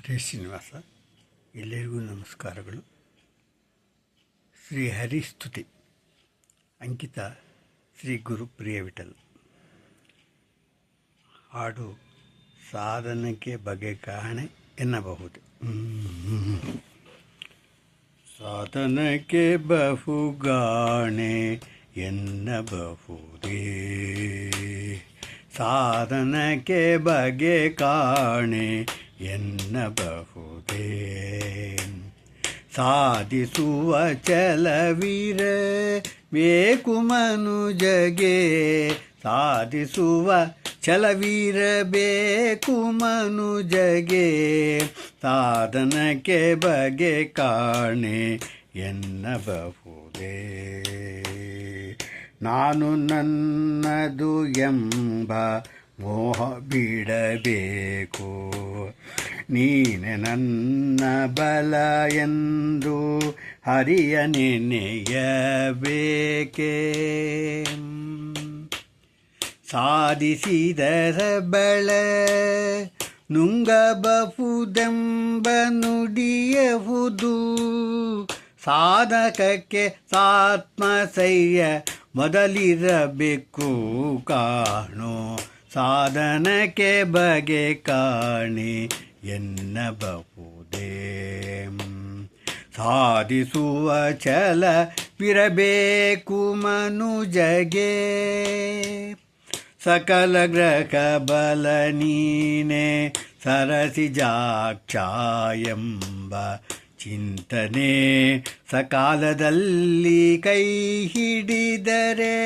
ಶ್ರೀನಿವಾಸ. ಎಲ್ಲರಿಗೂ ನಮಸ್ಕಾರಗಳು. ಶ್ರೀ ಹರಿಸ್ತುತಿ ಅಂಕಿತ ಶ್ರೀ ಗುರುಪ್ರಿಯ ವಿಠಲ್. ಹಾಡು ಸಾಧನಕ್ಕೆ ಬಗೆ ಕಾಣೆ ಎನ್ನಬಹುದು. ಸಾಧನಕ್ಕೆ ಬಹುಗಾಣೆ ಎನ್ನಬಹುದೇ, ಸಾಧನಕ್ಕೆ ಬಗೆ ಕಾಣೆ ಎನ್ನಬಹುದೇ. ಸಾಧಿಸುವ ಛಲವಿರಬೇಕು ಮನುಜಗೆ, ಸಾಧಿಸುವ ಛಲವಿರಬೇಕು ಮನುಜಗೆ. ಸಾಧನಕ್ಕೆ ಬಗೆ ಕಾಣೆ ಎನ್ನಬಹುದೇ. ನಾನು ನನ್ನದು ಎಂಬ ಮೋಹ ಬಿಡಬೇಕು, ನೀನೆ ನನ್ನ ಬಲ ಎಂದು ಹರಿಯ ನೆನೆಯಬೇಕೆ. ಸಾಧಿಸಿದರ ಬಳ ನುಂಗಬಹುದೆಂಬ ನುಡಿಯಹುದು, ಸಾಧಕಕ್ಕೆ ಸಾತ್ಮಸೈರ್ಯ ಮೊದಲಿರಬೇಕು ಕಾಣೋ. ಸಾಧನಕ್ಕೆ ಬಗೆ ಕಾಣೆ ಎನ್ನಬಹುದೇ. ಸಾಧಿಸುವ ಛಲವಿರಬೇಕು ಮನುಜಗೆ, ಸಕಲ ಗ್ರಹ ಬಲ ನೀನೆ ಸರಸಿಜಾಕ್ಷ ಎಂಬ ಚಿಂತನೆ ಸಕಾಲದಲ್ಲಿ ಕೈ ಹಿಡಿದರೆ,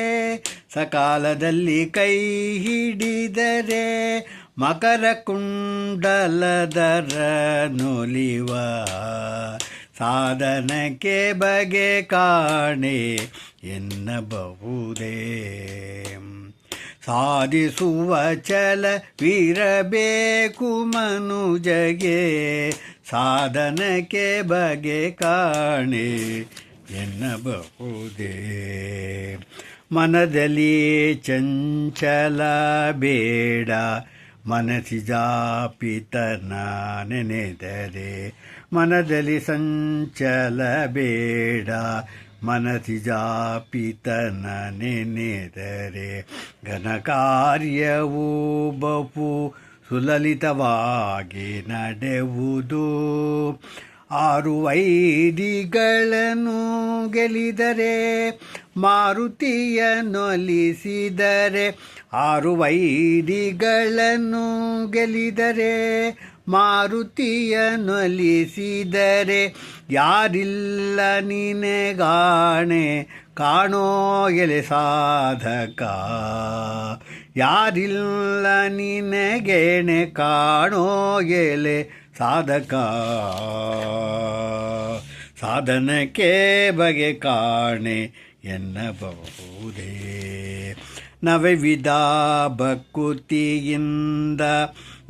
ಸಕಾಲದಲ್ಲಿ ಕೈ ಹಿಡಿದರೆ ಮಕರ ಕುಂಡಲದರ ನೊಲಿವ. ಸಾಧನಕ್ಕೆ ಬಗೆ ಕಾಣೆ ಎನ್ನಬಹುದೇ. ಸಾಧಿಸುವ ಛಲವಿರಬೇಕು ಮನುಜಗೆ, ಸಾಧನಕ್ಕೆ ಬಗೆ ಕಾಣೆ ಎನ್ನಬಹುದೇ. ಮನದಲ್ಲಿ ಚಂಚಲ ಬೇಡ, ಮನಸ್ಸಿಜಾಪಿತನ ನೆನೆದರೆ. ಮನದಲ್ಲಿ ಸಂಚಲ ಬೇಡ, ಮನಸ್ಸಿಜಾಪಿತನ ನೆನೆದರೆ. ಘನ ಕಾರ್ಯವು ಬಹು ಸುಲಲಿತವಾಗಿ ನಡೆಯುವುದು. ಆರು ವೈರಿಗಳನ್ನು ಗೆಲಿದರೆ ಮಾರುತಿಯನ್ನೊಲಿಸಿದರೆ. ಆರು ವೈರಿಗಳನ್ನು ಗೆಲಿದರೆ ಮಾರುತಿಯನ್ನೊಲಿಸಿದರೆ. ಯಾರಿಲ್ಲ ನಿನಗಾಣೆ ಕಾಣೋ ಎಲೆ ಸಾಧಕ, ಯಾರಿಲ್ಲ ನಿನಗೇಣೆ ಕಾಣೋ ಎಲೆ ಸಾಧಕ. ಸಾಧನಕ್ಕೆ ಬಗೆ ಕಾಣೆ ಎನ್ನಬಹುದೇ. ನವವಿಧ ಭಕುತಿಯಿಂದ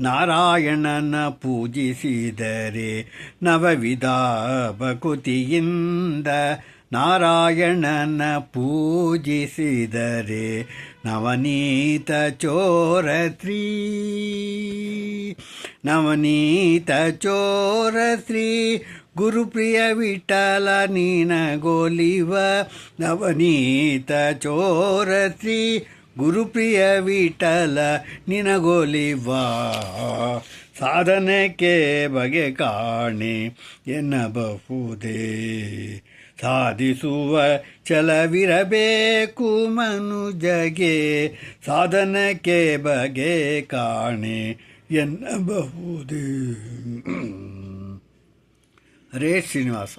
ನಾರಾಯಣನ ಪೂಜಿಸಿದರೆ, ನವವಿಧ ಭಕುತಿಯಿಂದ ನಾರಾಯಣನ ಪೂಜಿಸಿದರೆ. ನವನೀತ ಚೋರಶ್ರೀ, ನವನೀತ ಚೋರಶ್ರೀ ಗುರುಪ್ರಿಯ ವಿಠಲ ನಿನಗೊಲಿವ. ನವನೀತ ಚೋರಶ್ರೀ ಗುರುಪ್ರಿಯ ವಿಠಲ ನಿನಗೊಲಿವ. ಸಾಧನಕ್ಕೆ ಬಗೆ ಕಾಣೆ ಎನ್ನಬಹುದೇ. ಸಾಧಿಸುವ ಛಲವಿರಬೇಕು ಮನುಜಗೆ, ಸಾಧನಕ್ಕೆ ಬಗೆ ಕಾಣೆ ಎನ್ನಬಹುದೇ. ಹರೇ ಶ್ರೀನಿವಾಸ.